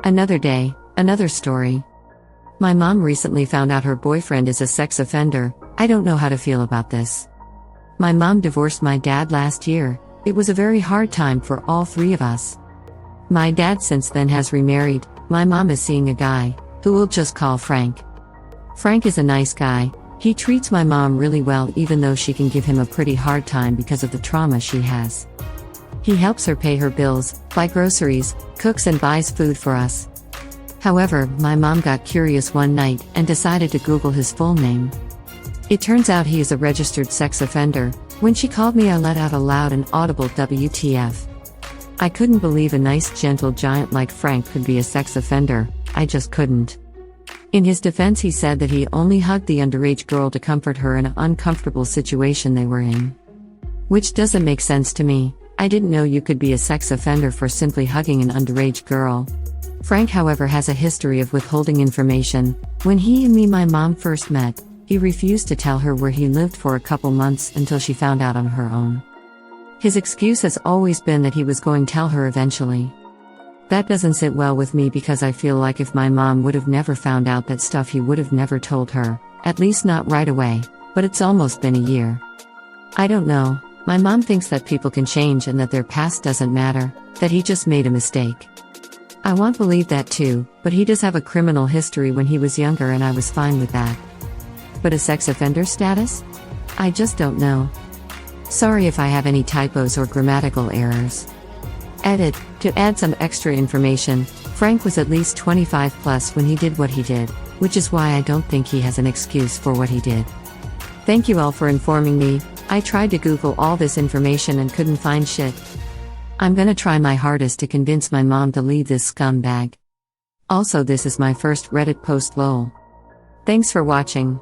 Another day, another story. My mom recently found out her boyfriend is a sex offender. I don't know how to feel about this. My mom divorced my dad last year. It was a very hard time for all three of us. My dad since then has remarried. My mom is seeing a guy, who we'll just call Frank. Frank is a nice guy. He treats my mom really well even though she can give him a pretty hard time because of the trauma she has. He helps her pay her bills, buy groceries, cooks and buys food for us. However, my mom got curious one night and decided to Google his full name. It turns out he is a registered sex offender. When she called me, I let out a loud and audible WTF. I couldn't believe a nice gentle giant like Frank could be a sex offender. I just couldn't. In his defense, he said that he only hugged the underage girl to comfort her in an uncomfortable situation they were in. Which doesn't make sense to me. I didn't know you could be a sex offender for simply hugging an underage girl. Frank, however, has a history of withholding information. When he and my mom first met, he refused to tell her where he lived for a couple months until she found out on her own. His excuse has always been that he was going to tell her eventually. That doesn't sit well with me because I feel like if my mom would have never found out that stuff, he would have never told her, at least not right away, but it's almost been a year. I don't know. My mom thinks that people can change and that their past doesn't matter, that he just made a mistake. I want to believe that too, but he does have a criminal history when he was younger and I was fine with that. But a sex offender status? I just don't know. Sorry if I have any typos or grammatical errors. Edit: to add some extra information, Frank was at least 25 plus when he did what he did, which is why I don't think he has an excuse for what he did. Thank you all for informing me. I tried to Google all this information and couldn't find shit. I'm gonna try my hardest to convince my mom to leave this scumbag. Also, this is my first Reddit post lol. Thanks for watching.